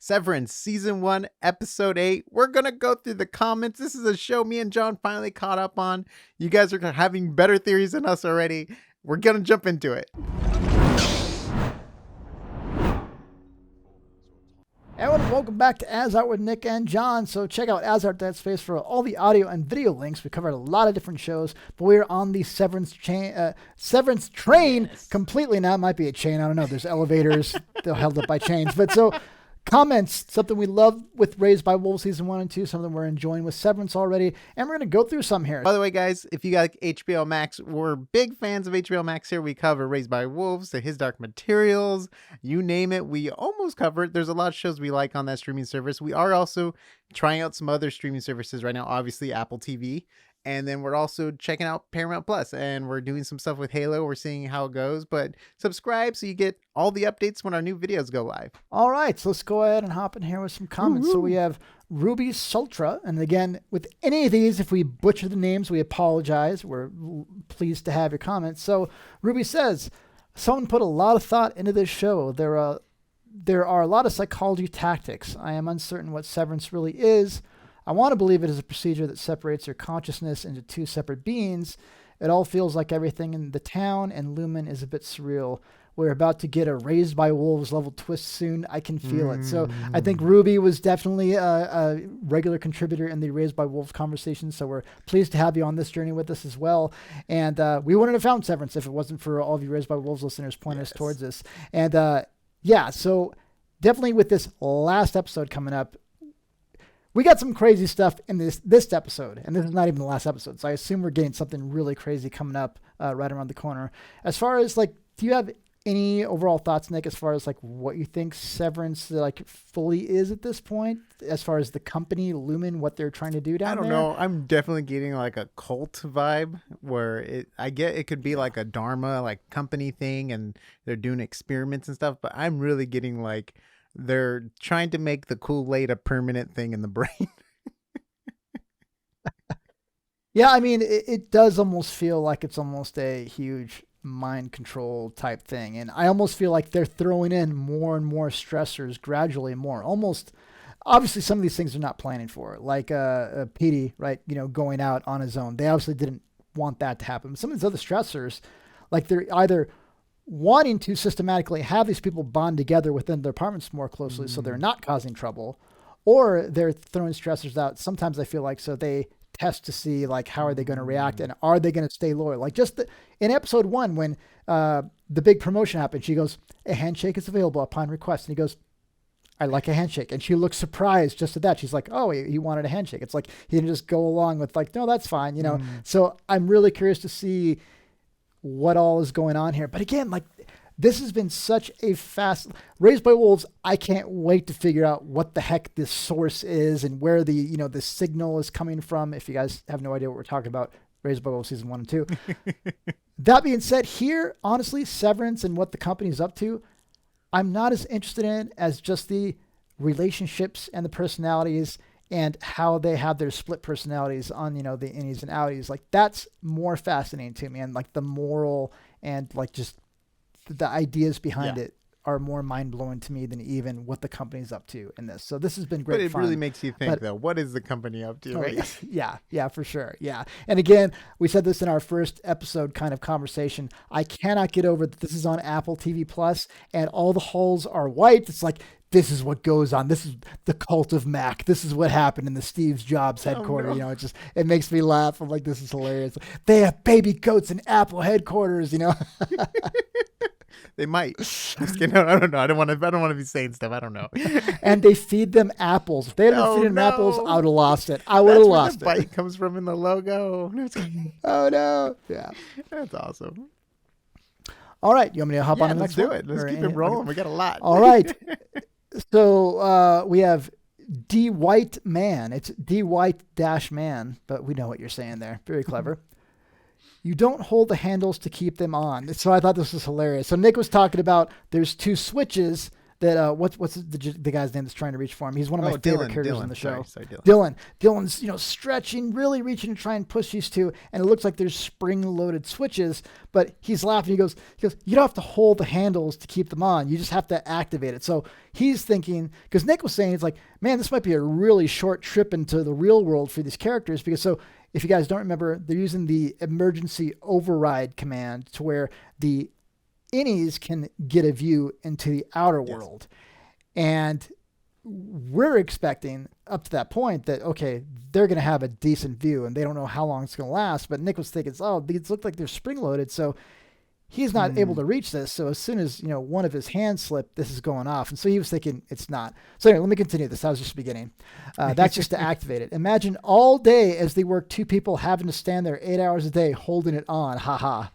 Severance Season 1, Episode 8. We're going to go through the comments. This is a show me and John finally caught up on. You guys are having better theories than us already. We're going to jump into it. Everyone, welcome back to AsArt with Nick and John. So check out AsArt.space for all the audio and video links. We covered a lot of different shows, but we're on the Severance train Yes. completely now. It might be a chain. I don't know. There's elevators. They're held up by chains. But so comments, something we love with Raised by Wolves Season 1 and 2, something we're enjoying with Severance already. And we're going to go through some here. By the way, guys, if you got HBO Max, we're big fans of HBO Max here. We cover Raised by Wolves, to His Dark Materials, you name it. We almost cover it. There's a lot of shows we like on that streaming service. We are also trying out some other streaming services right now, obviously Apple TV. And then we're also checking out Paramount Plus, and we're doing some stuff with Halo. We're seeing how it goes, but subscribe so you get all the updates when our new videos go live. All right, so let's go ahead and hop in here with some comments. Woo-hoo. So we have Ruby Sultra, and again, with any of these, if we butcher the names, we apologize. We're pleased to have your comments. So Ruby says, someone put a lot of thought into this show. There are a lot of psychology tactics. I am uncertain what Severance really is. I want to believe it is a procedure that separates your consciousness into two separate beings. It all feels like everything in the town and Lumen is a bit surreal. We're about to get a Raised by Wolves level twist soon. I can feel it. So I think Ruby was definitely a regular contributor in the Raised by Wolves conversation. So we're pleased to have you on this journey with us as well. And we wouldn't have found Severance if it wasn't for all of you Raised by Wolves listeners pointing us towards this. And yeah, so definitely with this last episode coming up, we got some crazy stuff in this episode, and this is not even the last episode, so I assume we're getting something really crazy coming up right around the corner. As far as, like, do you have any overall thoughts, Nick, as far as, like, what you think Severance, like, fully is at this point, as far as the company, Lumen, what they're trying to do down there? I don't know. I'm definitely getting, like, a cult vibe where I get it could be, like, a Dharma, like, company thing, and they're doing experiments and stuff, but I'm really getting, like, they're trying to make the Kool-Aid a permanent thing in the brain. Yeah, I mean, it does almost feel like it's almost a huge mind control type thing. And I almost feel like they're throwing in more and more stressors gradually more. Almost, obviously, some of these things they're not planning for. Like Petey, right, going out on his own. They obviously didn't want that to happen. Some of these other stressors, like they're either wanting to systematically have these people bond together within their apartments more closely so they're not causing trouble, or they're throwing stressors out. Sometimes I feel like so they test to see, like, how are they going to react and are they going to stay loyal? Like just in episode 1, when the big promotion happened, she goes, a handshake is available upon request. And he goes, I like a handshake. And she looks surprised just at that. She's like, oh, he wanted a handshake. It's like he didn't just go along with, like, no, that's fine. So I'm really curious to see what all is going on here. But again, like, this has been such a fast Raised by Wolves. I can't wait to figure out what the heck this source is and where the, the signal is coming from. If you guys have no idea what we're talking about, Raised by Wolves Season 1 and 2. That being said, here, honestly, Severance and what the company's up to, I'm not as interested in as just the relationships and the personalities and how they have their split personalities on, the innies and outies. Like, that's more fascinating to me. And, like, the moral and, like, just the ideas behind it are more mind-blowing to me than even what the company's up to in this. So this has been great But it fun. really makes you think, though, what is the company up to, right? Yeah, for sure. Yeah. And again, we said this in our first episode kind of conversation. I cannot get over that this is on Apple TV Plus and all the halls are white. It's like, this is what goes on. This is the cult of Mac. This is what happened in the Steve Jobs headquarters. No. It makes me laugh. I'm like, this is hilarious. They have baby goats in Apple headquarters, They might. Just kidding. No, I don't know. I don't want to be saying stuff. I don't know. And they feed them apples. If they hadn't been feeding them apples, I would have lost it. I would have lost it. That's where the bite comes from in the logo. Oh, no. Yeah. That's awesome. All right. You want me to hop on the let's next do one? it. Let's keep it rolling. We got a lot. All right. So we have D White Man. It's D White dash man, but we know what you're saying there. Very clever. You don't hold the handles to keep them on. So I thought this was hilarious. So Nick was talking about there's two switches that what's the guy's name that's trying to reach for him? He's one of my favorite characters in the show. Sorry, Dylan's stretching, really reaching to try and push these two, and it looks like there's spring-loaded switches. But he's laughing. He goes, you don't have to hold the handles to keep them on. You just have to activate it. So he's thinking, because Nick was saying, it's like, man, this might be a really short trip into the real world for these characters. Because if you guys don't remember, they're using the emergency override command to where the innies can get a view into the outer world. And we're expecting up to that point that, okay, they're going to have a decent view and they don't know how long it's going to last. But Nick was thinking, these look like they're spring loaded. So he's not able to reach this. So as soon as, one of his hands slipped, this is going off. And so he was thinking it's not. So anyway, let me continue this. That was just the beginning. That's just to activate it. Imagine all day as they work, two people having to stand there 8 hours a day holding it on. Ha.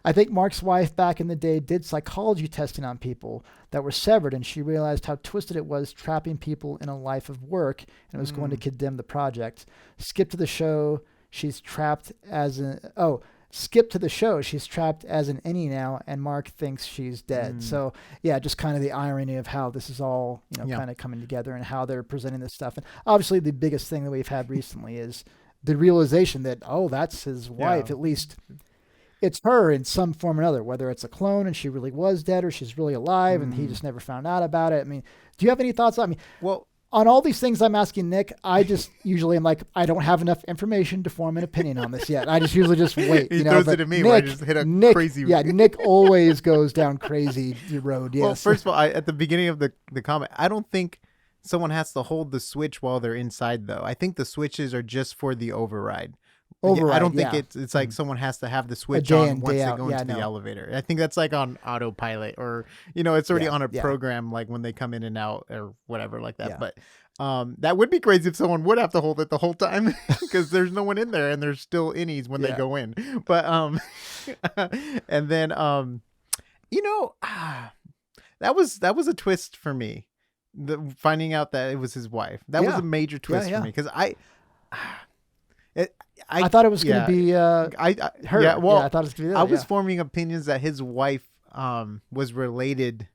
I think Mark's wife back in the day did psychology testing on people that were severed, and she realized how twisted it was trapping people in a life of work, and it was going to condemn the project. Skip to the show. She's trapped as an innie now, and Mark thinks she's dead. So yeah, just kind of the irony of how this is all, kind of coming together and how they're presenting this stuff. And obviously the biggest thing that we've had recently is the realization that, that's his wife. At least it's her in some form or another, whether it's a clone and she really was dead or she's really alive and he just never found out about it. I mean, do you have any thoughts on me? Well, on all these things I'm asking Nick, I just usually am like, I don't have enough information to form an opinion on this yet. I just usually just wait. He throws it at me where I just hit a crazy. Yeah, Nick always goes down crazy road. Yes. Well, first of all, at the beginning of the comment, I don't think someone has to hold the switch while they're inside, though. I think the switches are just for the override. I don't think it's like someone has to have the switch on once they go into the elevator. I think that's like on autopilot, or it's already on a program, like when they come in and out or whatever like that. But that would be crazy if someone would have to hold it the whole time because there's no one in there and there's still innies when they go in. But and then that was a twist for me. Finding out that it was his wife. That was a major twist for me because I thought it was going to be her. Yeah, well, I thought it was going to be that. I was forming opinions that his wife was related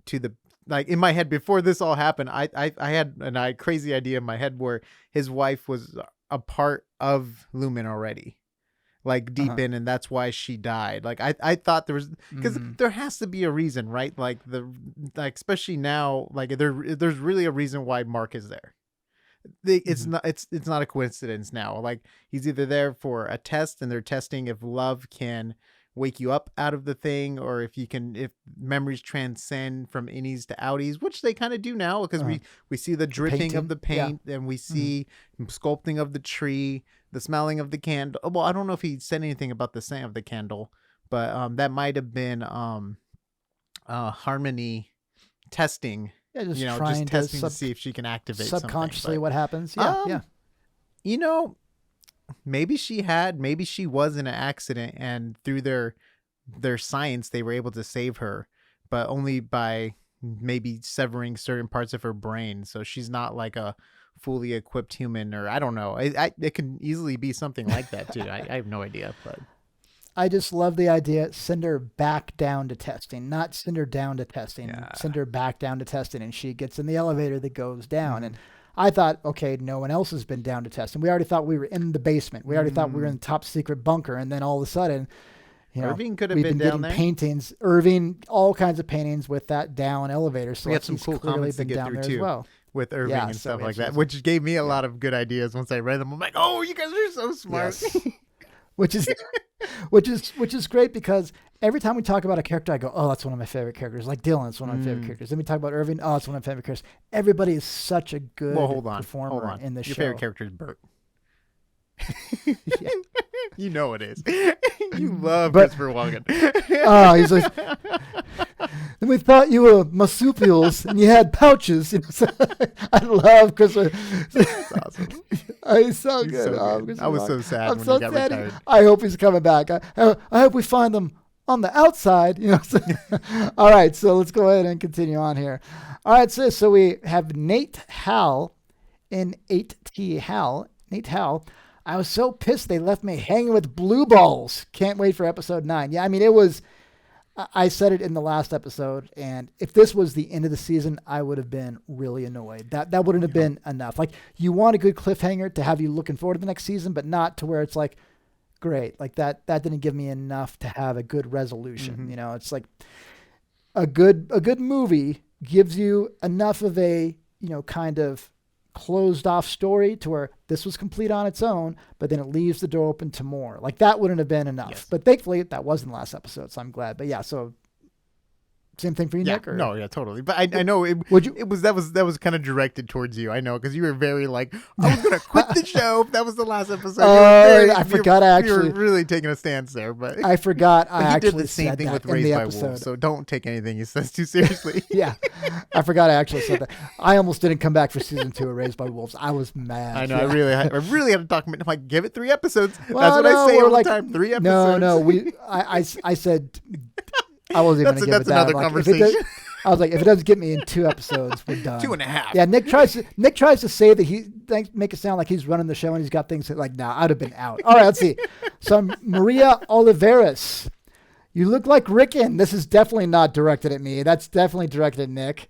to the, like, in my head before this all happened. I had a crazy idea in my head where his wife was a part of Lumen already, like deep in, and that's why she died. Like I thought there was, because there has to be a reason, right? Like especially now, like there's really a reason why Mark is there. It's not a coincidence now. Like he's either there for a test and they're testing if love can wake you up out of the thing, or if memories transcend from innies to outies, which they kind of do now because we see the dripping of the paint and we see sculpting of the tree, the smelling of the candle. Well, I don't know if he said anything about the scent of the candle, but that might have been Harmony testing. Yeah, just testing to see if she can activate subconsciously what happens. Yeah. Maybe she was in an accident, and through their science they were able to save her, but only by maybe severing certain parts of her brain. So she's not like a fully equipped human, or I don't know. It can easily be something like that too. I have no idea, but I just love the idea. Send her back down to testing, not send her down to testing. Yeah. Send her back down to testing, and she gets in the elevator that goes down. And I thought, okay, no one else has been down to testing. We already thought we were in the basement. We already thought we were in the top secret bunker, and then all of a sudden, Irving could have been down there. Paintings, Irving, all kinds of paintings with that down elevator. So we had some cool comments to get through too, well. With Irving and stuff like that, which gave me a lot of good ideas once I read them. I'm like, oh, you guys are so smart. Yes. which is great, because every time we talk about a character, I go, oh, that's one of my favorite characters. Like Dylan, it's one of my favorite characters. Then we talk about Irving, oh, it's one of my favorite characters. Everybody is such a good performer in the show. Your favorite character is Bert. You know it is. You love Christopher Walken. Oh, he's like, and we thought you were marsupials and you had pouches. I love Christopher. That's awesome. He's so good. So good. I was so sad when he got retired. I hope he's coming back. I hope we find them on the outside. All right, so let's go ahead and continue on here. All right, so we have Nate Hal in 8T Hal. Nate Hal. I was so pissed they left me hanging with blue balls. Can't wait for episode 9. Yeah, I mean, it was I said it in the last episode, and if this was the end of the season, I would have been really annoyed. That wouldn't have been enough. Like, you want a good cliffhanger to have you looking forward to the next season, but not to where it's like, great. Like that didn't give me enough to have a good resolution. It's like a good movie gives you enough of a, kind of closed off story to where this was complete on its own, but then it leaves the door open to more. Like, that wouldn't have been enough. Yes. But thankfully that wasn't the last episode, so I'm glad. But yeah, so same thing for you, Nick? Or? No, yeah, totally. But I know that was kind of directed towards you. I know, because you were very like, I was gonna quit the show if that was the last episode. I forgot. You were really taking a stance there, but I forgot. I actually did the same thing with Raised by Wolves, so don't take anything he says too seriously. Yeah, I forgot. I actually said that. I almost didn't come back for season 2 of Raised by Wolves. I was mad. I know. Yeah. I really had to talk. I'm like, give it 3 episodes. Well, that's what I say all the time. 3 episodes. No. I said. I wasn't even going to give it that. That's another conversation. I was like, if it doesn't get me in 2 episodes, we're done. 2.5. Yeah, Nick tries to say that make it sound like he's running the show and he's got things that, like, nah, I'd have been out. All right, let's see. So Maria Oliveras, you look like Rickon. This is definitely not directed at me. That's definitely directed at Nick.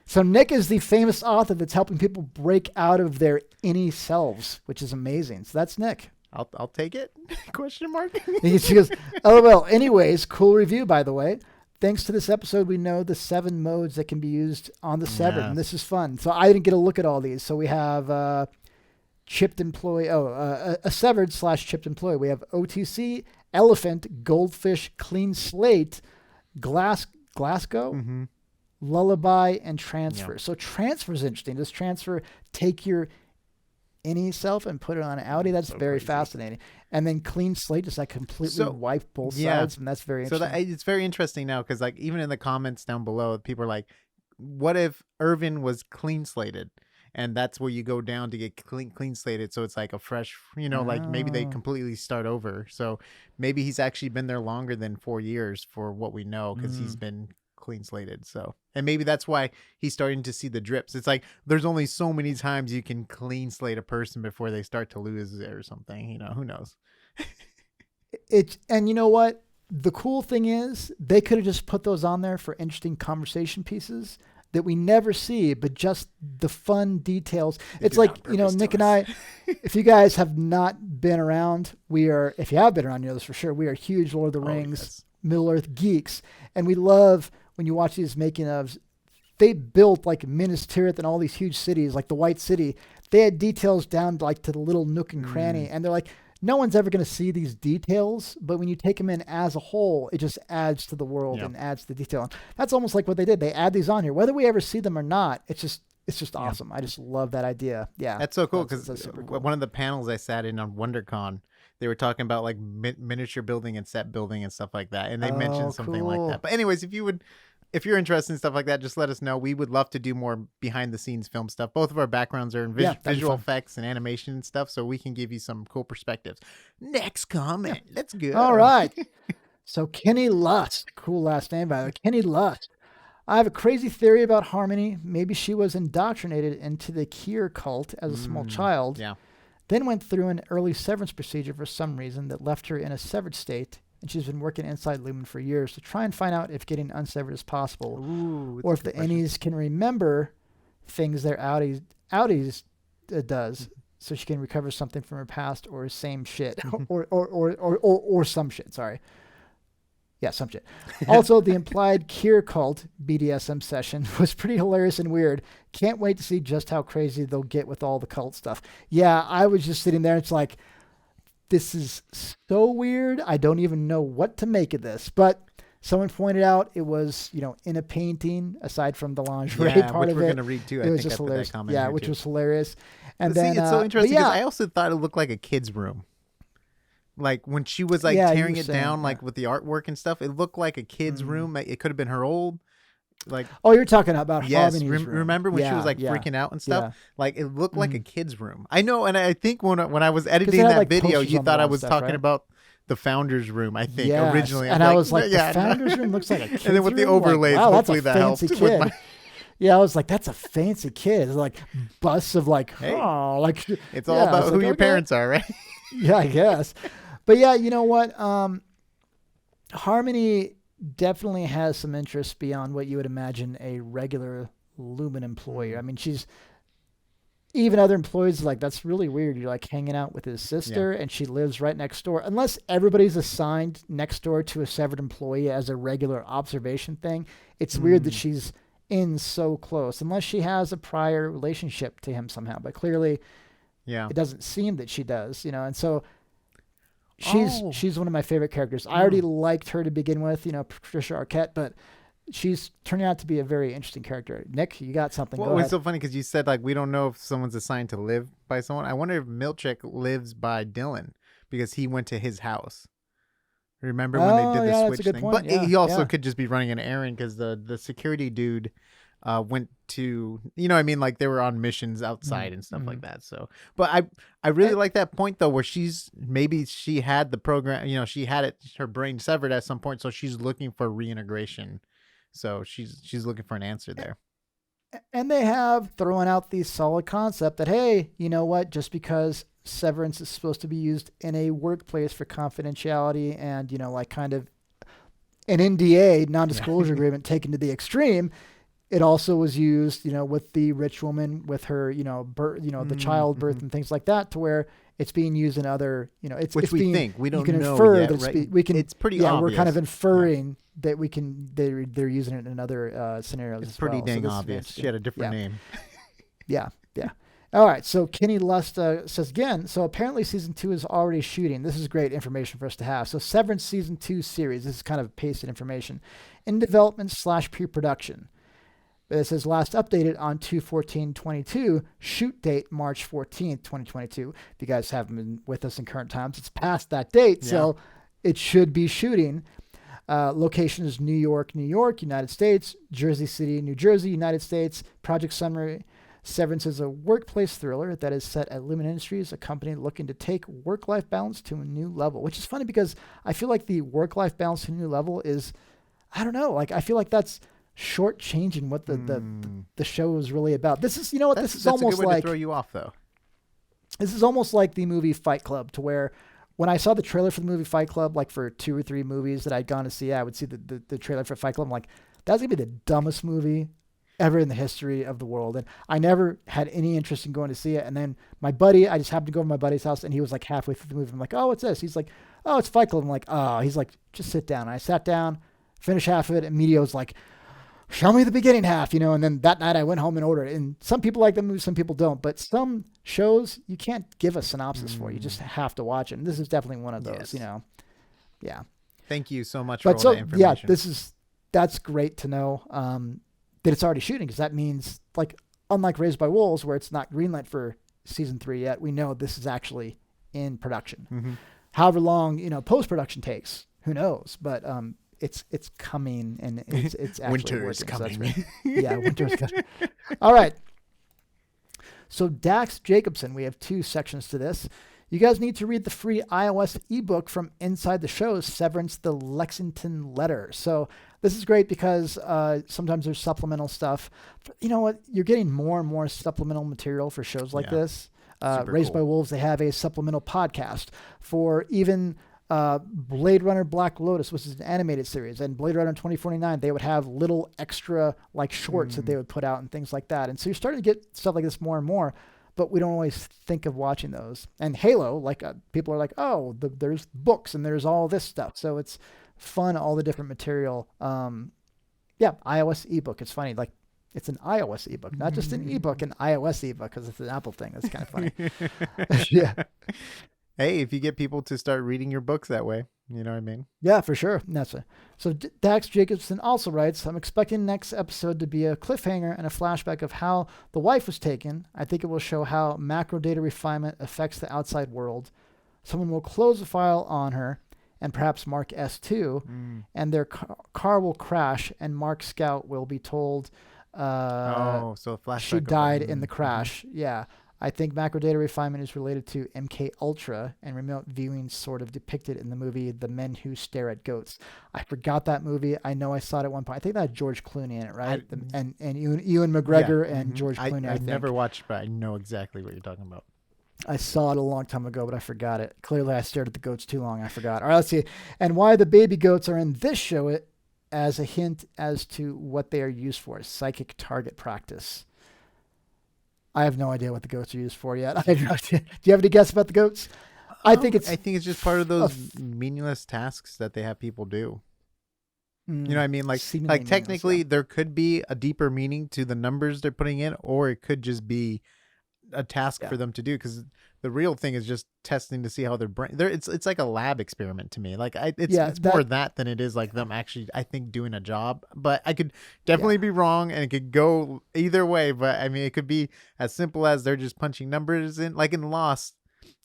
So Nick is the famous author that's helping people break out of their innie selves, which is amazing. So that's Nick. I'll take it? Question mark. She goes, LOL. Anyways, cool review, by the way. Thanks to this episode, we know the 7 modes that can be used on the Severed, and this is fun. So I didn't get a look at all these. So we have chipped employee, a Severed / chipped employee. We have OTC, elephant, goldfish, clean slate, Glasgow, lullaby, and transfer. Yeah. So transfer is interesting. Does transfer take your innie self and put it on an outie? That's so very fascinating. And then clean slate, does that completely wipe both sides? And that's very interesting. So it's very interesting now, because like even in the comments down below, people are like, what if Irvin was clean slated? And that's where you go down to get clean slated. So it's like a fresh, like maybe they completely start over. So maybe he's actually been there longer than 4 years for what we know, because he's been clean slated. So, and maybe that's why he's starting to see the drips. It's like there's only so many times you can clean slate a person before they start to lose it or something. Who knows? And you know what? The cool thing is they could have just put those on there for interesting conversation pieces that we never see, but just the fun details. It's like, Nick and I, if you guys have not been around, if you have been around, this for sure. We are huge Lord of the Rings, Middle Earth geeks. And we love when you watch these making ofs. They built like Minas Tirith and all these huge cities, like the White City. They had details down like to the little nook and cranny. And they're like, no one's ever going to see these details, but when you take them in as a whole, it just adds to the world and adds to the detail. And that's almost like what they did. They add these on here, whether we ever see them or not. It's just awesome. I just love that idea. Yeah, that's so cool, because cool. One of the panels I sat in on WonderCon, they were talking about like miniature building and set building and stuff like that, and they mentioned something like that. But anyways, if you're interested in stuff like that, just let us know. We would love to do more behind the scenes film stuff. Both of our backgrounds are in visual effects and animation and stuff, so we can give you some cool perspectives. Next comment. Let's go. All right. So Kenny Lust, cool last name by the way. Kenny Lust. I have a crazy theory about Harmony. Maybe she was indoctrinated into the Kier cult as a small child. Yeah. Then went through an early severance procedure for some reason that left her in a severed state. And she's been working inside Lumen for years to try and find out if getting unsevered is possible. Or if the innies can remember things their outies does, so she can recover something from her past or same shit. or some shit, sorry. Yeah, some shit. Also, the implied Kier cult BDSM session was pretty hilarious and weird. Can't wait to see just how crazy they'll get with all the cult stuff. Yeah, I was just sitting there. It's like, this is so weird. I don't even know what to make of this. But someone pointed out it was, in a painting, aside from the lingerie part of it. We're going to read too. It was just hilarious. Yeah, which was hilarious. And then, it's so interesting because I also thought it looked like a kid's room. Like when she was like tearing it down, like with the artwork and stuff, it looked like a kid's room. It could have been her old. Like, oh, you're talking about Harmony's room. Remember when she was like freaking out and stuff? Yeah. Like it looked like a kid's room. I know, and I think when I was editing that video, you thought I was talking about the founder's room. I think originally, and I was like, the founder's room looks like a kid's room. And then with the overlays, like, wow, hopefully that helped. Kid. Yeah, I was like, that's a fancy kid. It's like busts of like, like it's all about who your parents are, right? Yeah, I guess. But yeah, you know what? Harmony definitely has some interest beyond what you would imagine a regular Lumen employee. Mm. I mean, she's even other employees like that's really weird. You're like hanging out with his Yeah. sister, and she lives right next door. Unless everybody's assigned next door to a severed employee as a regular observation thing, it's weird that Mm. she's in so close. Unless she has a prior relationship to him somehow, but clearly Yeah. it doesn't seem that she does. And so Oh. she's one of my favorite characters. I already Mm. liked her to begin with, Patricia Arquette, but she's turning out to be a very interesting character. Nick, you got something? Well, Go it's ahead. so funny because you said like we don't know if someone's assigned to live by someone. I wonder if Milchick lives by Dylan because he went to his house. Remember when they Oh, did the yeah, that's a switch good thing? point. But Yeah, he also yeah. could just be running an errand because the security dude went to, you know what I mean, like they were on missions outside and stuff Mm-hmm. like that. So, but I really And, like that point though, where maybe she had the program, she had her brain severed at some point, so she's looking for reintegration. So she's looking for an answer there. and they have thrown out the solid concept that, hey, you know what? Just because severance is supposed to be used in a workplace for confidentiality and, like kind of an NDA, Yeah. non-disclosure agreement taken to the extreme, it also was used, with the rich woman with her, the childbirth Mm-hmm. and things like that, to where it's being used in other, Which it's we being, think we you can don't know infer yet, that right? we can, It's pretty yeah, we're kind of obvious. Yeah. inferring that they're using it in other scenarios It's as pretty well. So dang this is obvious. She interesting. had a different Yeah, name. yeah, yeah. All right, so Kenny Lust says again, so apparently season 2 is already shooting. This is great information for us to have. So Severance season 2 series, this is kind of pasted information, in development / pre-production. It says last updated on 2/14/22, shoot date March 14th, 2022. If you guys haven't been with us in current times, it's past that date, Yeah. so it should be shooting. Location is New York, New York, United States, Jersey City, New Jersey, United States. Project summary: Severance is a workplace thriller that is set at Lumen Industries, a company looking to take work-life balance to a new level. Which is funny because I feel like the work-life balance to a new level is, I don't know, like I feel like that's shortchanging what the show is really about. This is, this is That's a good almost way to like throw you off though. the movie Fight Club, to where when I saw the trailer for the movie Fight Club, like for 2 or 3 movies that I'd gone to see, I would see the trailer for Fight Club. I'm like, that's gonna be the dumbest movie ever in the history of the world. And I never had any interest in going to see it. And then my buddy, I just happened to go to my buddy's house, and he was like halfway through the movie. I'm like, oh, what's this? He's like, oh, it's Fight Club. I'm like, oh, he's like, just sit down. And I sat down, finished half of it, and Medio was like, show me the beginning half, and then that night I went home and ordered it. And some people like the movie, some people don't. But some shows you can't give a synopsis for. You just have to watch it. And this is definitely one of those, Yes. Yeah. Thank you so much for But all so that information. yeah, that's great to know that it's already shooting, because that means, like, unlike Raised by Wolves, where it's not greenlit for season 3 yet, we know this is actually in production. Mm-hmm. However long post production takes, who knows? But it's coming, and it's actually Winter working, is so coming. that's great. Yeah, winter is coming. All right. So Dax Jacobson, we have 2 sections to this. You guys need to read the free iOS ebook from Inside the Show, Severance: The Lexington Letter. So this is great because sometimes there's supplemental stuff. You know what? You're getting more and more supplemental material for shows like Yeah. this. Super Raised by cool. Wolves, they have a supplemental podcast for even Blade Runner Black Lotus, which is an animated series, and Blade Runner 2049, they would have little extra like shorts that they would put out and things like that. And so you're starting to get stuff like this more and more, but we don't always think of watching those. And Halo, like people are like, oh, there's books and there's all this stuff. So it's fun, all the different material. Yeah, iOS ebook. It's funny, like it's an iOS ebook, not just an ebook, an iOS ebook, because it's an Apple thing. That's kind of funny. Yeah. Hey, if you get people to start reading your books that way, you know what I mean? Yeah, for sure. So Dax Jacobson also writes, I'm expecting next episode to be a cliffhanger and a flashback of how the wife was taken. I think it will show how macro data refinement affects the outside world. Someone will close the file on her, and perhaps Mark S2, and their car will crash, and Mark Scout will be told So a flashback. she died in the crash. Yeah. I think macro data refinement is related to MK Ultra, and remote viewing sort of depicted in the movie The Men Who Stare at Goats. I forgot that movie. I know I saw it at one point. I think that had George Clooney in it, right? And Ewan McGregor and George Clooney. I've never watched, but I know exactly what you're talking about. I saw it a long time ago, but I forgot it. Clearly, I stared at the goats too long. I forgot. All right, let's see. And why the baby goats are in this show as a hint as to what they are used for. Psychic target practice. I have no idea what the goats are used for yet. I have no idea. Do you have any guess about the goats? I think it's just part of those meaningless tasks that they have people do. You know what I mean? Like technically there could be a deeper meaning to the numbers they're putting in, or it could just be a task for them to do, because the real thing is just testing to see how their brain. It's like a lab experiment to me. Like it's more that than it is like them actually, I think, doing a job. But I could definitely be wrong, and it could go either way. But I mean, it could be as simple as they're just punching numbers in, like in Lost.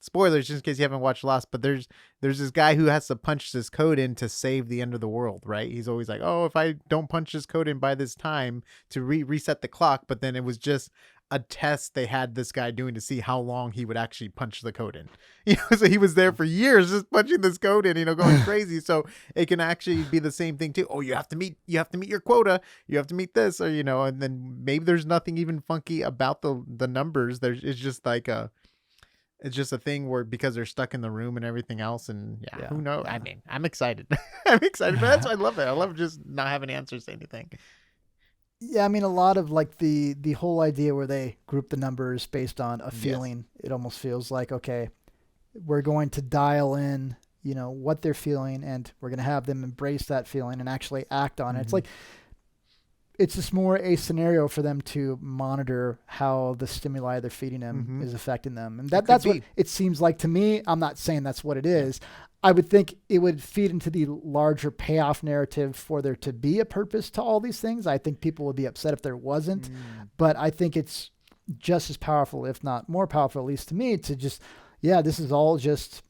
Spoilers, just in case you haven't watched Lost, but there's this guy who has to punch this code in to save the end of the world, right? He's always like, oh, if I don't punch this code in by this time to reset the clock, but then it was just a test they had this guy doing to see how long he would actually punch the code in. You know, so he was there for years just punching this code in, going crazy. So it can actually be the same thing too. Oh, you have to meet your quota. You have to meet this, or and then maybe there's nothing even funky about the numbers. It's just like it's just a thing where, because they're stuck in the room and everything else, and who knows? I mean, I'm excited. I'm excited, but that's why I love it. I love just not having answers to anything. Yeah, I mean, a lot of like the whole idea where they group the numbers based on a feeling. It almost feels like, okay, we're going to dial in, what they're feeling, and we're going to have them embrace that feeling and actually act on it. It's like, it's just more a scenario for them to monitor how the stimuli they're feeding them is affecting them. And that's what it seems like to me. I'm not saying that's what it is. I would think it would feed into the larger payoff narrative for there to be a purpose to all these things. I think people would be upset if there wasn't, but I think it's just as powerful, if not more powerful, at least to me, to just, this is all just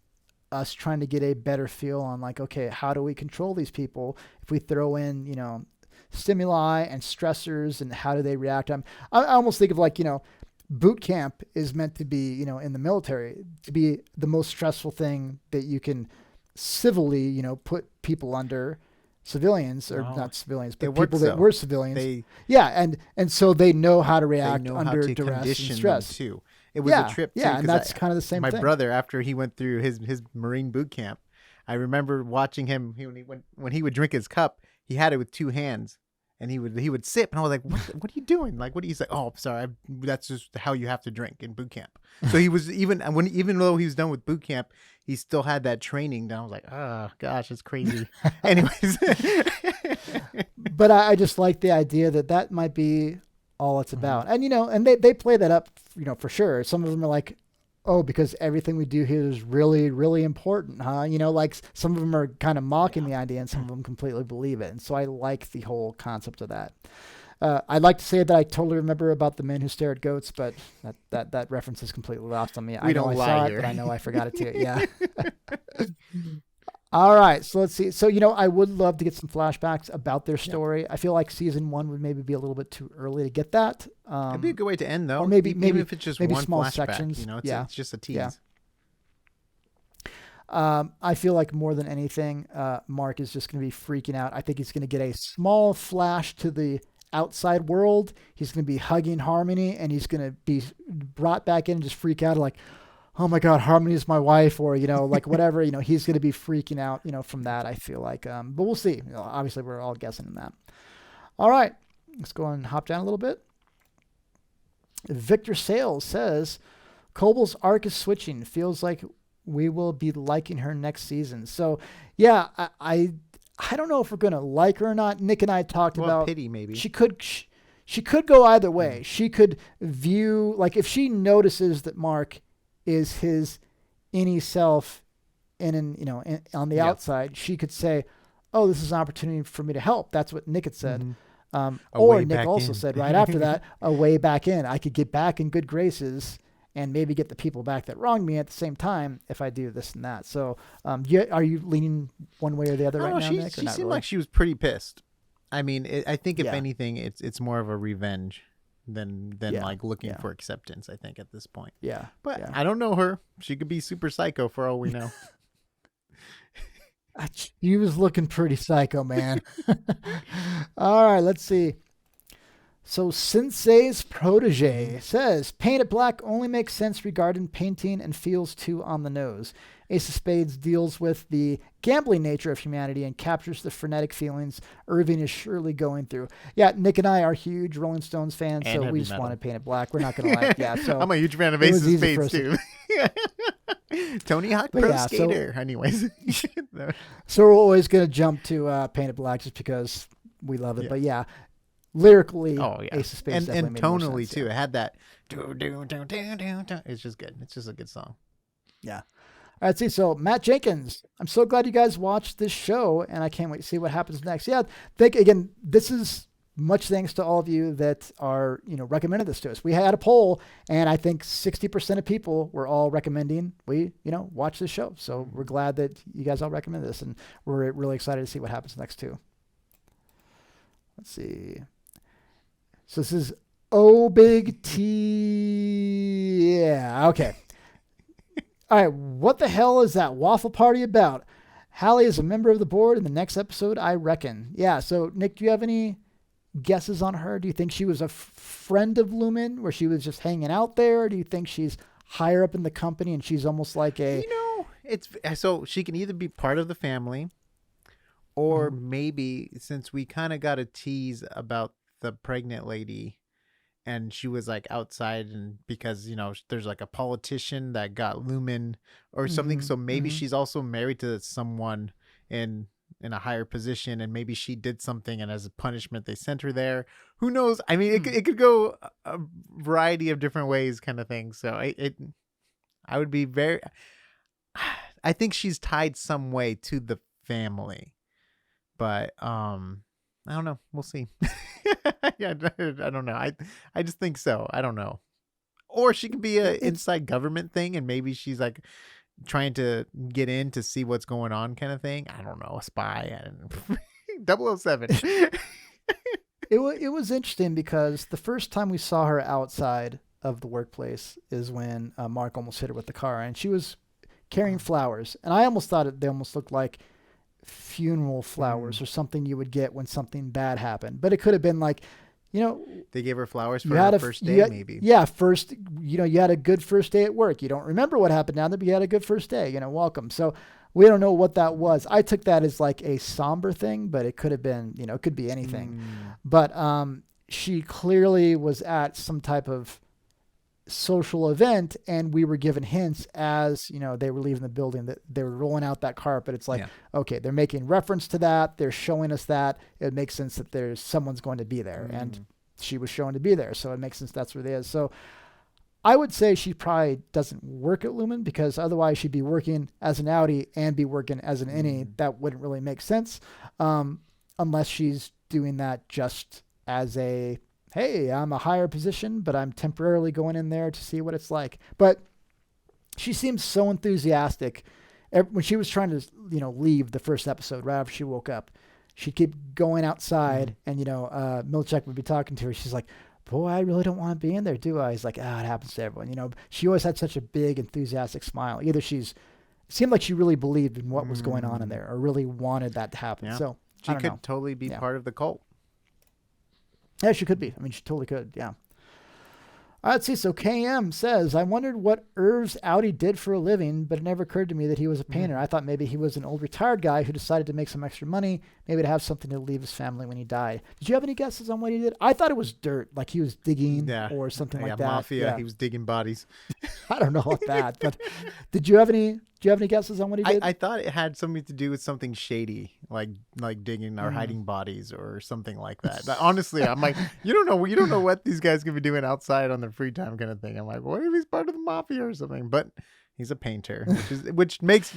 us trying to get a better feel on like, okay, how do we control these people? If we throw in, stimuli and stressors, and how do they react? I almost think of like, boot camp is meant to be, in the military, to be the most stressful thing that you can civilly, put people under, civilians, or not civilians, but people that were civilians. And so they know how to react under duress and stress too. It was a trip too. Yeah, and that's kind of the same thing. My brother, after he went through his Marine boot camp, I remember watching him when he would drink his cup, he had it with two hands. And he would sip, and I was like, "What are you doing? Like, what?" He's like, "Oh, sorry, that's just how you have to drink in boot camp." So he was even though he was done with boot camp, he still had that training. And I was like, "Oh gosh, it's crazy." Anyways, but I just like the idea that might be all it's about, and and they play that up, for sure. Some of them are like, oh, because everything we do here is really, really important, huh? Like some of them are kind of mocking the idea, and some of them completely believe it. And so I like the whole concept of that. I'd like to say that I totally remember about the men who stare at goats, but that reference is completely lost on me. I know I saw it, but I know I forgot it too. Yeah. All right, so let's see. So, I would love to get some flashbacks about their story. I feel like season 1 would maybe be a little bit too early to get that. It'd be a good way to end, though. Or maybe if it's just one small flashback, sections. It's just a tease. Yeah. I feel like more than anything, Mark is just going to be freaking out. I think he's going to get a small flash to the outside world. He's going to be hugging Harmony, and he's going to be brought back in and just freak out like, oh my God, Harmony is my wife, or, like whatever, he's going to be freaking out, from that, I feel like, but we'll see. Obviously we're all guessing in that. All right, let's go and hop down a little bit. Victor Sales says, Coble's arc is switching. Feels like we will be liking her next season. So yeah, I don't know if we're going to like her or not. Nick and I talked about pity, maybe. She could go either way. She could view, like if she notices that Mark is his innie self on the outside, she could say, oh, this is an opportunity for me to help. That's what Nick had said. Or Nick also said right after that, a way back in. I could get back in good graces and maybe get the people back that wronged me at the same time if I do this and that. So are you leaning one way or the other right now, Nick? She seemed like she was pretty pissed. I mean, I think if anything, it's more of a revenge than like looking for acceptance, I think, at this point. Yeah. But I don't know her. She could be super psycho for all we know. She was looking pretty psycho, man. All right, let's see. So Sensei's protege says, paint it black only makes sense regarding painting and feels too on the nose. Ace of Spades deals with the gambling nature of humanity and captures the frenetic feelings Irving is surely going through. Yeah, Nick and I are huge Rolling Stones fans, And so we just want to paint it black. We're not going to yeah. So I'm a huge fan of it Ace was of easy for Spades us too. Tony Hawk But Pro yeah, Skater. Anyways. So we're always going to jump to paint it black just because we love it. Yeah. But yeah, lyrically, Oh yeah, Ace of Spades and definitely made more tonally sense, too. yeah. It had that. It's just good. It's just a good song. Yeah. All right, see, so Matt Jenkins, I'm so glad you guys watched this show, and I can't wait to see what happens next. Yeah, again, this is much thanks to all of you that are, recommended this to us. We had a poll, and I think 60% of people were all recommending we, watch this show. So we're glad that you guys all recommend this, and we're really excited to see what happens next too. Let's see. So this is O Big T. Yeah, okay. All right, what the hell is that waffle party about? Hallie is a member of the board in the next episode, I reckon. Yeah, so Nick, do you have any guesses on her? Do you think she was a friend of Lumen where she was just hanging out there? Or do you think she's higher up in the company and she's almost like a... it's so she can either be part of the family or maybe since we kind of got a tease about the pregnant lady and she was like outside and because, there's like a politician that got Lumen or something. So maybe she's also married to someone in a higher position and maybe she did something and as a punishment, they sent her there. Who knows? I mean, it could go a variety of different ways kind of thing. So I would be I think she's tied some way to the family, but, I don't know. We'll see. Yeah, I don't know. I just think so. I don't know. Or she could be a inside government thing, and maybe she's like trying to get in to see what's going on, kind of thing. I don't know. A spy. I don't know. 007. It was interesting because the first time we saw her outside of the workplace is when Mark almost hit her with the car, and she was carrying flowers, and I almost thought they almost looked like funeral flowers or something you would get when something bad happened, but it could have been like, they gave her flowers for her first day, maybe. Yeah, first, you had a good first day at work. You don't remember what happened now, but you had a good first day. Welcome. So we don't know what that was. I took that as like a somber thing, but it could have been, it could be anything. But she clearly was at some type of social event, and we were given hints as they were leaving the building that they were rolling out that carpet. It's like, okay, they're making reference to that, they're showing us that it makes sense that there's someone's going to be there, and she was shown to be there, so it makes sense that's where it is. So I would say she probably doesn't work at Lumen, because otherwise she'd be working as an outie and be working as an innie. That wouldn't really make sense, unless she's doing that just as a, hey, I'm a higher position, but I'm temporarily going in there to see what it's like. But she seems so enthusiastic. When she was trying to, leave the first episode, right after she woke up, she'd keep going outside, and, Milchek would be talking to her. She's like, boy, I really don't want to be in there, do I? He's like, it happens to everyone. She always had such a big, enthusiastic smile. Either it seemed like she really believed in what was going on in there, or really wanted that to happen. Yeah. So she could totally be part of the cult. Yeah, she could be. I mean, she totally could. Yeah. All right, let's see. So KM says, I wondered what Irv's outie did for a living, but it never occurred to me that he was a painter. I thought maybe he was an old retired guy who decided to make some extra money, maybe to have something to leave his family when he died. Did you have any guesses on what he did? I thought it was dirt, like he was digging or something like that. Mafia. Yeah, he was digging bodies. I don't know about that, but do you have any guesses on what he did? I thought it had something to do with something shady, like digging or hiding bodies or something like that. But honestly, I'm like, you don't know what these guys could be doing outside on their free time, kind of thing. I'm like, what if he's part of the mafia or something? But he's a painter, which makes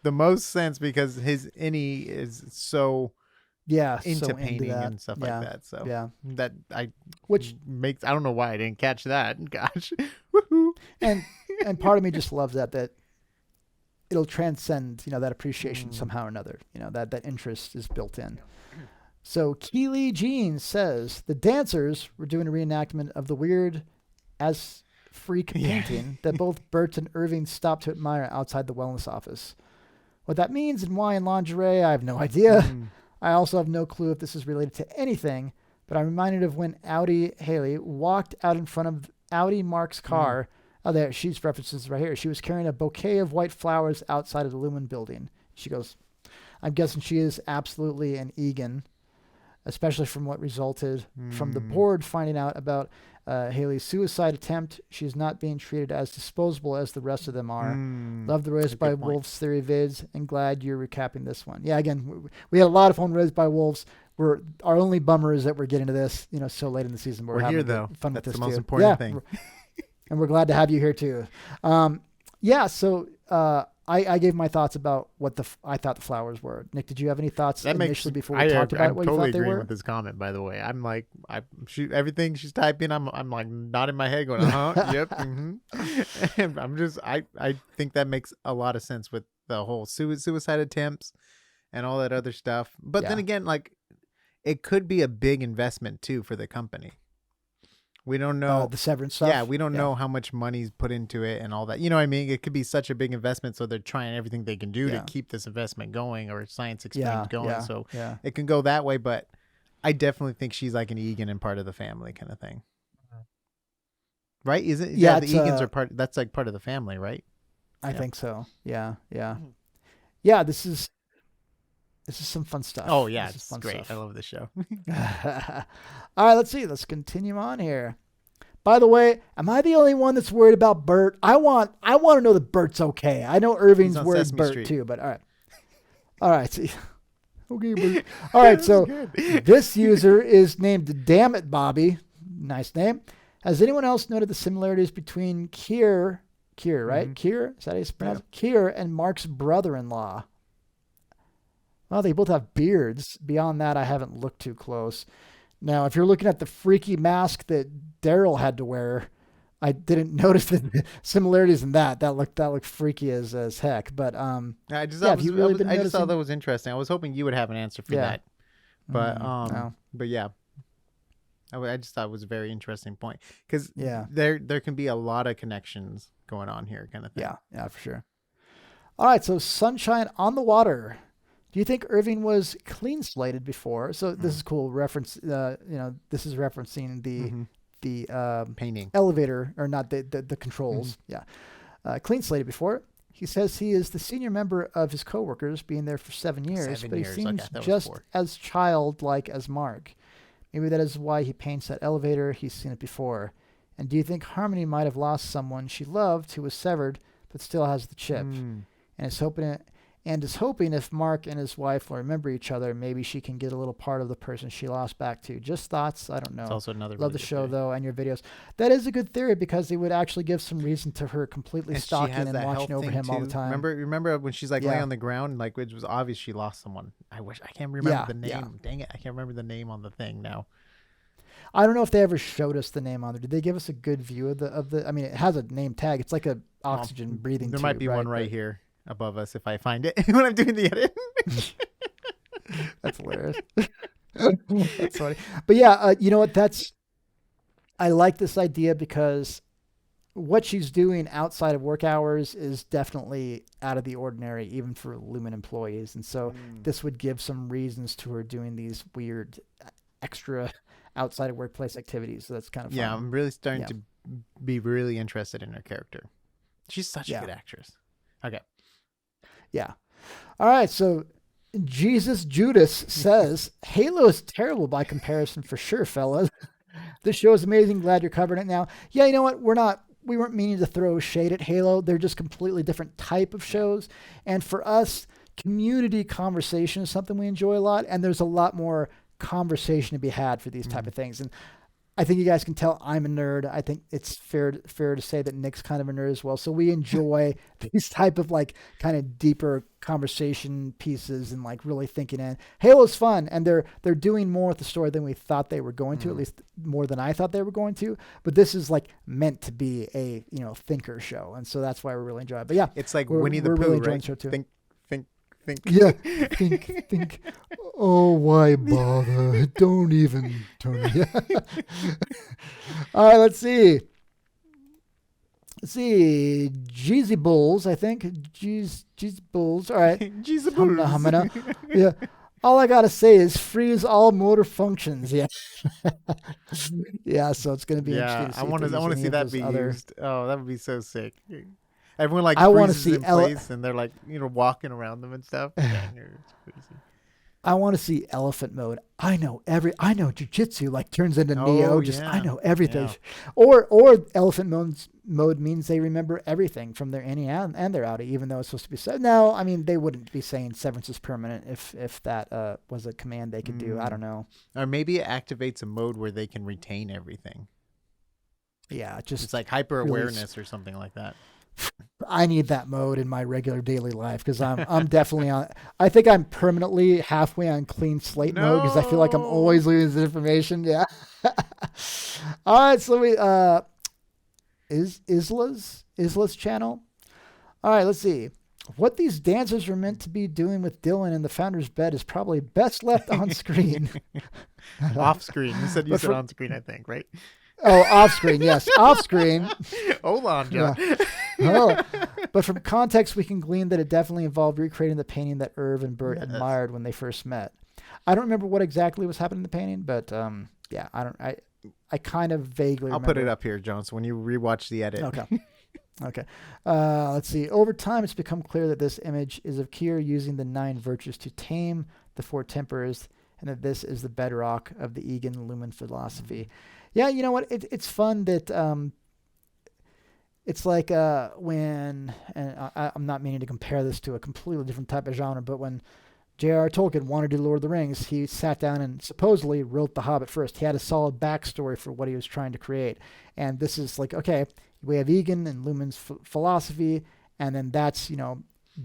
the most sense because his innie is so into painting and stuff like that. So which makes, I don't know why I didn't catch that. Gosh, woohoo! And part of me just loves that it'll transcend, that appreciation somehow or another. That interest is built in. So Keely Jean says the dancers were doing a reenactment of the weird as freak painting that both Bert and Irving stopped to admire outside the wellness office. What that means and why in lingerie, I have no idea. I also have no clue if this is related to anything, but I'm reminded of when Audi Haley walked out in front of Audi Mark's car. Oh, there, she's references right here. She was carrying a bouquet of white flowers outside of the Lumen building. She goes, I'm guessing she is absolutely an Egan, especially from what resulted from the board finding out about Haley's suicide attempt. She's not being treated as disposable as the rest of them are. Love the Raised by Wolves theory vids, and glad you're recapping this one. Yeah, again, we had a lot of fun Raised by Wolves. Our only bummer is that we're getting to this, so late in the season. But we're having here though. Fun That's with this the most too. important thing. And we're glad to have you here too. So I gave my thoughts about what I thought the flowers were. Nick, did you have any thoughts initially before we talked about what totally you thought they were? agreeing with this comment, by the way. I'm like, everything she's typing, I'm like nodding my head, going, yep, And I think that makes a lot of sense with the whole suicide attempts and all that other stuff. But then again, like, it could be a big investment too for the company. We don't know the Severance stuff. Yeah, we don't know how much money's put into it and all that. You know what I mean? It could be such a big investment, so they're trying everything they can do to keep this investment going, or Science Explained going. So it can go that way, but I definitely think she's like an Egan and part of the family kind of thing. Right? Is it? Yeah, the Egans are part. That's like part of the family, right? I think so. Yeah. Yeah, this is some fun stuff. Oh, yeah, it's great. I love this show. All right, let's see. Let's continue on here. By the way, am I the only one that's worried about Bert? I want to know that Bert's okay. I know Irving's worried Bert Street too, but all right. All right. See. Okay, Bert. All right, so this user is named Damn It Bobby. Nice name. Has anyone else noted the similarities between Keir, right? Keir? Is that how you pronounce it? Keir and Mark's brother-in-law? Well, they both have beards. Beyond that, I haven't looked too close. Now, if you're looking at the freaky mask that Daryl had to wear, I didn't notice the similarities in that. That looked freaky as heck. But I just thought that was interesting. I was hoping you would have an answer for that. But but yeah, I just thought it was a very interesting point, because there can be a lot of connections going on here, kind of thing. Yeah, for sure. All right, so Sunshine on the Water. Do you think Irving was clean slated before? So this is cool reference. This is referencing the painting elevator, or not the controls. Clean slated before. He says he is the senior member of his coworkers, being there for 7 years, but he seems just as childlike as Mark. Maybe that is why he paints that elevator. He's seen it before. And do you think Harmony might have lost someone she loved who was severed but still has the chip, and is hoping if Mark and his wife will remember each other, maybe she can get a little part of the person she lost back to. Just thoughts. I don't know. It's also another Love the show, though, and your videos. That is a good theory, because it would actually give some reason to her completely stalking and watching over him all the time. Remember when she's like laying on the ground, like it was obvious she lost someone. I can't remember the name. Yeah. Dang it, I can't remember the name on the thing now. I don't know if they ever showed us the name on there. Did they give us a good view of the? I mean, it has a name tag. It's like a oxygen breathing. There might be one right here above us if I find it when I'm doing the edit. That's hilarious. That's funny. But yeah, you know what? I like this idea, because what she's doing outside of work hours is definitely out of the ordinary, even for Lumen employees. And so this would give some reasons to her doing these weird extra outside of workplace activities. So that's kind of fun. Yeah, I'm really starting to be really interested in her character. She's such a good actress. Okay. Yeah. All right. So Jesus Judas says, Halo is terrible by comparison for sure, fellas. This show is amazing. Glad you're covering it now. Yeah, you know what? We weren't meaning to throw shade at Halo. They're just completely different type of shows. And for us, community conversation is something we enjoy a lot. And there's a lot more conversation to be had for these type of things. And I think you guys can tell I'm a nerd. I think it's fair to say that Nick's kind of a nerd as well. So we enjoy these type of like kind of deeper conversation pieces and like really thinking in. Halo's fun, and they're doing more with the story than we thought they were going to, at least more than I thought they were going to. But this is like meant to be a thinker show, and so that's why we're really enjoying it. But yeah, it's like Winnie the Pooh, really right? The show too. Think. Yeah, think. Oh, why bother? Don't even turn it. All right, let's see. Jeezy Bulls, I think. Jeezy Bulls. All right. Jeezy Bulls. Yeah. All I gotta say is freeze all motor functions. Yeah, yeah. So it's gonna be interesting Yeah, to I see if want they to. I use want to any see of that those be other. used. Oh, that would be so sick. Everyone like I want to freezes see in place, and they're like walking around them and stuff. Dang, it's crazy. I want to see elephant mode. I know jujitsu like turns into Oh Neo. Just I yeah, know everything. yeah. Or elephant mode means they remember everything from their innie and their outie, even though it's supposed to be said. No, I mean they wouldn't be saying severance is permanent if that was a command they could do. I don't Mm. know. Or maybe it activates a mode where they can retain everything. Yeah, It's just like hyper really. awareness or something like that. I need that mode in my regular daily life because I'm definitely on. I think I'm permanently halfway on clean slate mode because I feel like I'm No. always losing information. Yeah. All right, so we is Isla's channel. All right, let's see. What these dancers are meant to be doing with Dylan in the founder's bed is probably best left on screen. Off screen. You But said from on screen, I think, right? off screen, yes, off screen. Hold on, John. Yeah. Oh, but from context, we can glean that it definitely involved recreating the painting that Irv and Bert Yes. admired when they first met. I don't remember what exactly was happening in the painting, but yeah, I kind of vaguely I'll remember. put it up here, John. So when you rewatch the edit. Okay. Okay. Let's see. Over time, it's become clear that this image is of Kier using the 9 virtues to tame the 4 tempers, and that this is the bedrock of the Egan Lumen philosophy. Yeah, you know what? It's fun that it's like when, and I'm not meaning to compare this to a completely different type of genre, but when J.R.R. Tolkien wanted to do Lord of the Rings, he sat down and supposedly wrote The Hobbit first. He had a solid backstory for what he was trying to create. And this is like, okay, we have Egan and Lumen's philosophy, and then that's,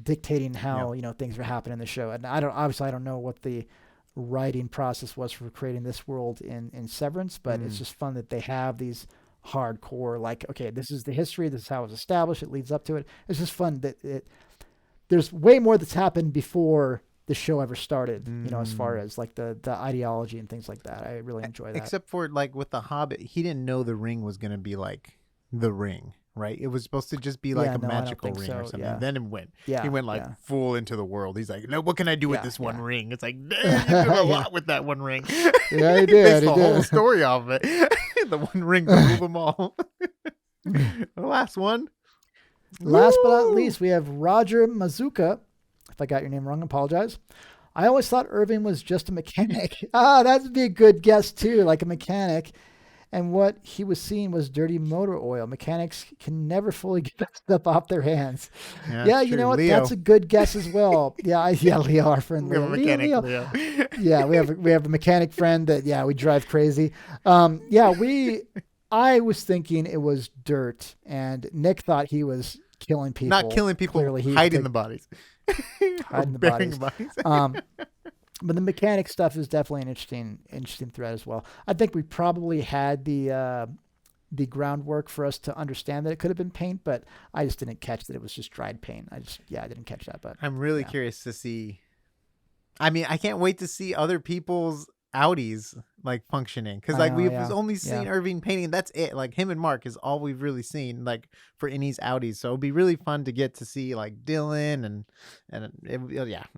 dictating how, things are happening in the show. And I don't know what the writing process was for creating this world in Severance, but it's just fun that they have these hardcore, like, okay, this is the history, this is how it was established, it leads up to it. It's just fun that there's way more that's happened before the show ever started, as far as like the ideology and things like that. I really enjoy that. Except for like with the Hobbit, he didn't know the ring was going to be like the ring, right? It was supposed to just be like a magical ring or something. Yeah. Then it went. Yeah, he went like full into the world. He's like, no, what can I do with this one ring? It's like, dang, you did a lot with that one ring. Yeah, he did. Based the whole story off of it. The one ring to rule them all. The last one. Last but not least, we have Roger Mazuka. If I got your name wrong, I apologize. I always thought Irving was just a mechanic. That'd be a good guess too, like a mechanic. And what he was seeing was dirty motor oil. Mechanics can never fully get that stuff off their hands. Yeah, you know what? Leo. That's a good guess as well. Leo, our friend. We have a mechanic, Leo. Yeah, we have a mechanic friend that we drive crazy. I was thinking it was dirt, and Nick thought he was killing people. Not killing people, Clearly, hiding the bodies. Hiding the bodies. But the mechanic stuff is definitely an interesting thread as well. I think we probably had the groundwork for us to understand that it could have been paint, but I just didn't catch that it was just dried paint. I didn't catch that. But I'm really curious to see. I mean, I can't wait to see other people's Audis like functioning, because like we've only seen Irving painting. That's it. Like him and Mark is all we've really seen like for Innie's Audis. So it'd be really fun to get to see like Dylan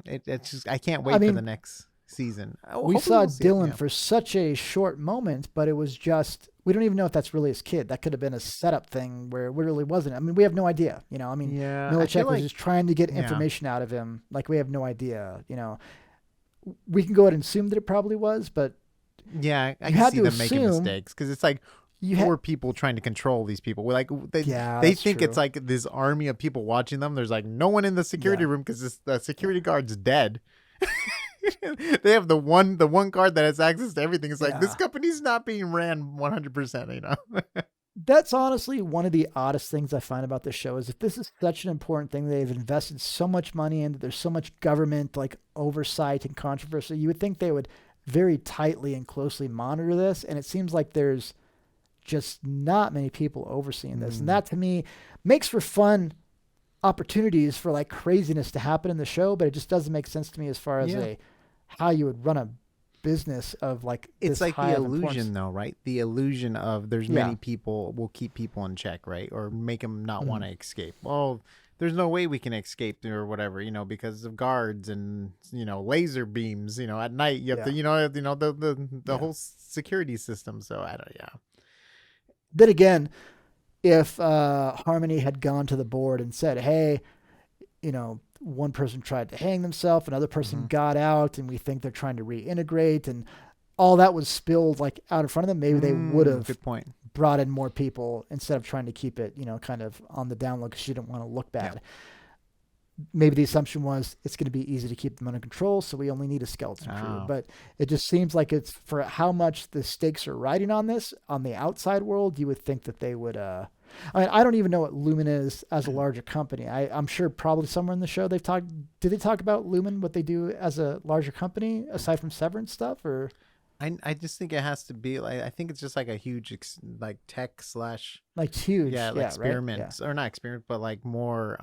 it's just I can't wait for the next season. We saw Dylan for such a short moment, but it was just we don't even know if that's really his kid. That could have been a setup thing where it really wasn't. I mean, we have no idea. Milicic was just trying to get information out of him. Like we have no idea. We can go ahead and assume that it probably was, but I can see them making mistakes because it's like 4 people trying to control these people. We're like they think it's like this army of people watching them. There's like no one in the security room because the security guard's dead. They have the one guard that has access to everything. It's like this company's not being ran 100%. That's honestly one of the oddest things I find about this show is if this is such an important thing they've invested so much money into, there's so much government like oversight and controversy, you would think they would very tightly and closely monitor this, and it seems like there's just not many people overseeing this. And that to me makes for fun opportunities for like craziness to happen in the show, but it just doesn't make sense to me as far as how you would run a business of like It's this like high the of importance. illusion, though, right? The illusion of there's Yeah. many people will keep people in check, right? Or make them not want Mhm. to escape. Well, there's no way we can escape or whatever, because of guards and laser beams. At night you have Yeah. to, the Yeah. whole security system. So I don't, yeah. Then again, if Harmony had gone to the board and said, hey, one person tried to hang themselves, another person Mm-hmm. got out, and we think they're trying to reintegrate, and all that was spilled like out in front of them, maybe they would have Good point. brought in more people instead of trying to keep it, kind of on the down low because she didn't want to look bad. Yeah. Maybe the assumption was it's going to be easy to keep them under control, so we only need a skeleton crew. But it just seems like it's for how much the stakes are riding on this on the outside world. You would think that they would. I mean, I don't even know what Lumen is as a larger company. I'm sure probably somewhere in the show they've talked. Did they talk about Lumen, what they do as a larger company aside from Severance stuff, or? I just think it has to be like, I think it's just like a huge like tech slash Like huge, like experiments, right? or not experiment, but like more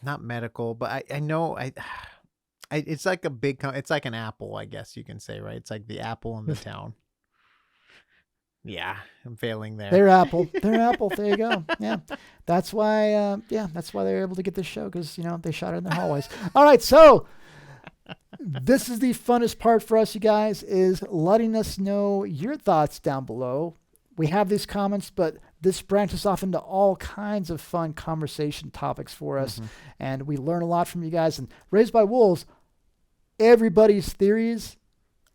not medical, but I know it's like a big it's like an Apple, I guess you can say, right? It's like the Apple in the town. Yeah, I'm failing there. They're Apple. They're Apple. There you go. Yeah, that's why. That's why they're able to get this show because they shot it in their hallways. All right, so this is the funnest part for us, you guys, is letting us know your thoughts down below. We have these comments, but this branches off into all kinds of fun conversation topics for us, and we learn a lot from you guys. And Raised by Wolves, everybody's theories,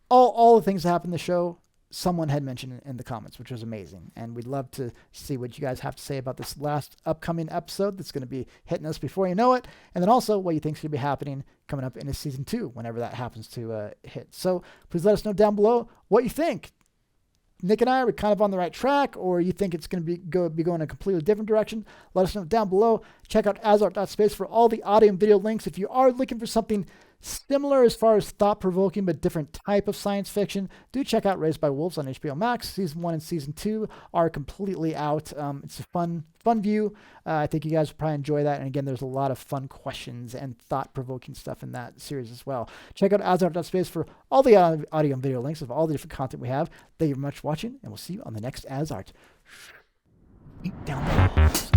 all the things that happen in the show, someone had mentioned in the comments, which was amazing. And we'd love to see what you guys have to say about this last upcoming episode that's going to be hitting us before you know it. And then also what you think is going to be happening coming up in a season 2, whenever that happens to hit. So please let us know down below what you think. Nick and I are kind of on the right track, or you think it's going to be going a completely different direction. Let us know down below. Check out AsArt.space for all the audio and video links. If you are looking for something similar as far as thought-provoking but different type of science fiction, do check out Raised by Wolves on HBO Max. Season 1 and Season 2 are completely out. It's a fun view. I think you guys will probably enjoy that. And again, there's a lot of fun questions and thought-provoking stuff in that series as well. Check out AsArt.space for all the audio and video links of all the different content we have. Thank you very much for watching, and we'll see you on the next AsArt. Eat down the walls.